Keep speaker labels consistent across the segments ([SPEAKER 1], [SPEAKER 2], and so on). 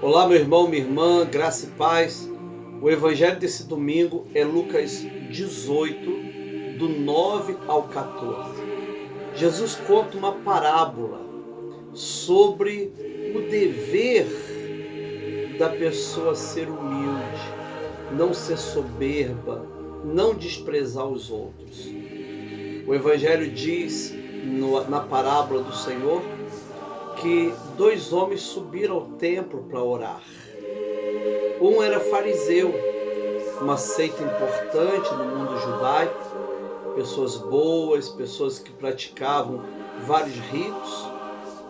[SPEAKER 1] Olá, meu irmão, minha irmã, graça e paz. O evangelho desse domingo é Lucas 18, do 9 ao 14. Jesus conta uma parábola sobre o dever da pessoa ser humilde, não ser soberba, não desprezar os outros. O evangelho diz na parábola do Senhor que dois homens subiram ao templo para orar. Um era fariseu, uma seita importante no mundo judaico, pessoas boas, pessoas que praticavam vários ritos,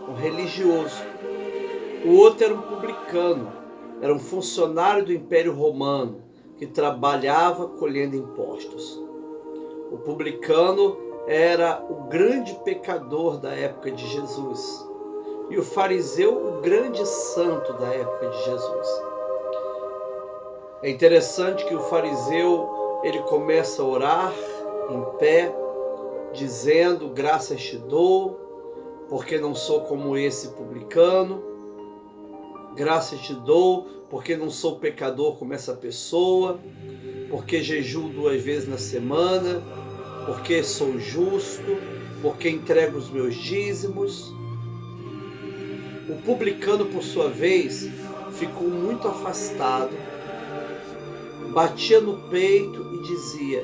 [SPEAKER 1] um religioso. O outro era um publicano, era um funcionário do Império Romano, que trabalhava colhendo impostos. O publicano era o grande pecador da época de Jesus. E o fariseu, o grande santo da época de Jesus. É interessante que o fariseu, ele começa a orar em pé, dizendo: graças te dou, porque não sou como esse publicano. Graças te dou, porque não sou pecador como essa pessoa, porque jejuo 2 vezes na semana, porque sou justo, porque entrego os meus dízimos. O publicano, por sua vez, ficou muito afastado, batia no peito e dizia: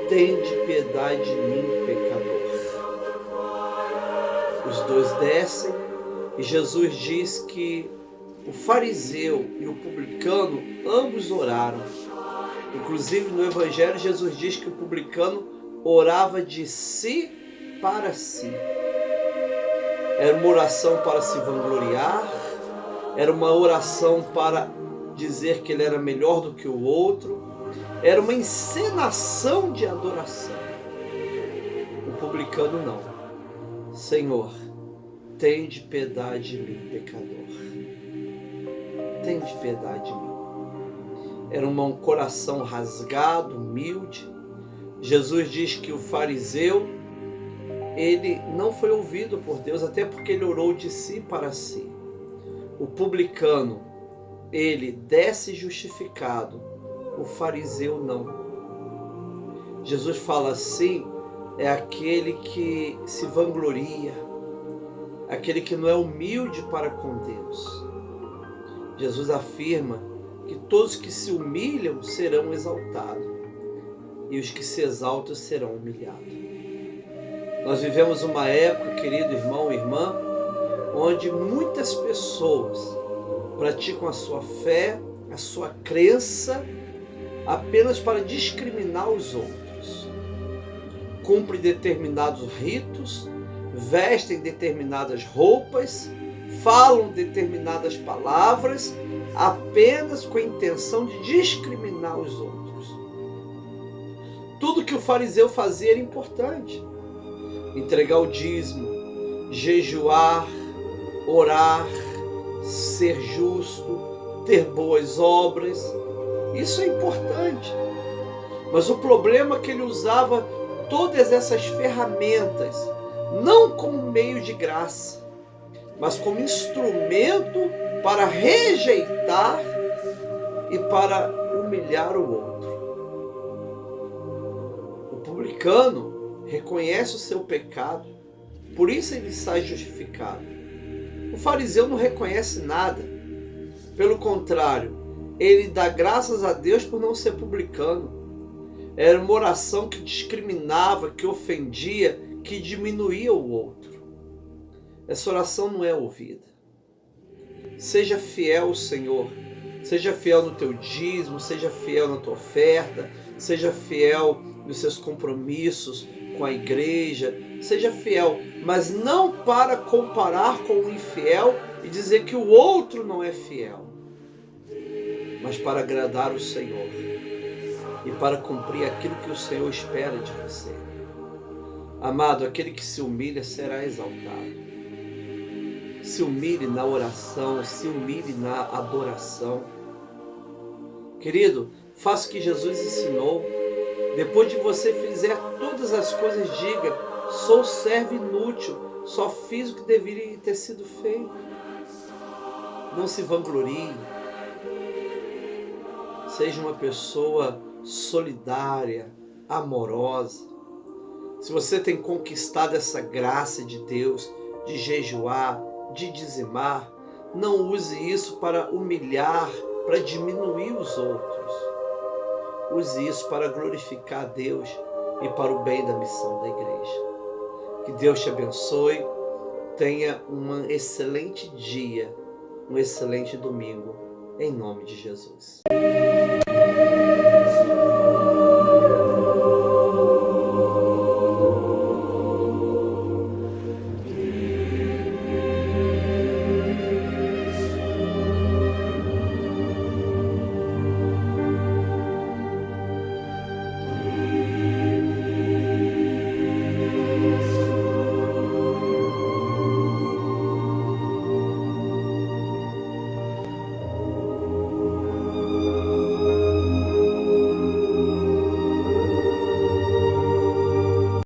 [SPEAKER 1] tende piedade de mim, pecador. Os dois descem e Jesus diz que o fariseu e o publicano ambos oraram. Inclusive no Evangelho, Jesus diz que o publicano orava de si para si. Era uma oração para se vangloriar, era uma oração para dizer que ele era melhor do que o outro, era uma encenação de adoração. O publicano não. Senhor, tende piedade de mim, pecador. Tende piedade de mim. Era um coração rasgado, humilde. Jesus diz que o fariseu, ele não foi ouvido por Deus, até porque ele orou de si para si. O publicano, ele desce justificado, o fariseu não. Jesus fala assim, é aquele que se vangloria, aquele que não é humilde para com Deus. Jesus afirma que todos que se humilham serão exaltados, e os que se exaltam serão humilhados. Nós vivemos uma época, querido irmão e irmã, onde muitas pessoas praticam a sua fé, a sua crença, apenas para discriminar os outros. Cumprem determinados ritos, vestem determinadas roupas, falam determinadas palavras, apenas com a intenção de discriminar os outros. Tudo que o fariseu fazia era importante. Entregar o dízimo, jejuar, orar, ser justo, ter boas obras, isso é importante. Mas o problema é que ele usava todas essas ferramentas, não como meio de graça, mas como instrumento para rejeitar e para humilhar o outro. O publicano reconhece o seu pecado, por isso ele sai justificado. O fariseu não reconhece nada, pelo contrário, ele dá graças a Deus por não ser publicano. Era uma oração que discriminava, que ofendia, que diminuía o outro. Essa oração não é ouvida. Seja fiel ao Senhor, seja fiel no teu dízimo, seja fiel na tua oferta, seja fiel nos seus compromissos com a igreja, seja fiel, mas não para comparar com o infiel e dizer que o outro não é fiel, mas para agradar o Senhor e para cumprir aquilo que o Senhor espera de você. Amado, aquele que se humilha será exaltado. Se humilhe na oração, se humilhe na adoração. Querido, faça o que Jesus ensinou. Depois de você fizer todas as coisas, diga: sou servo inútil, só fiz o que deveria ter sido feito. Não se vanglorie. Seja uma pessoa solidária, amorosa. Se você tem conquistado essa graça de Deus, de jejuar, de dizimar, não use isso para humilhar, para diminuir os outros. Use isso para glorificar a Deus e para o bem da missão da igreja. Que Deus te abençoe. Tenha um excelente dia, um excelente domingo, em nome de Jesus.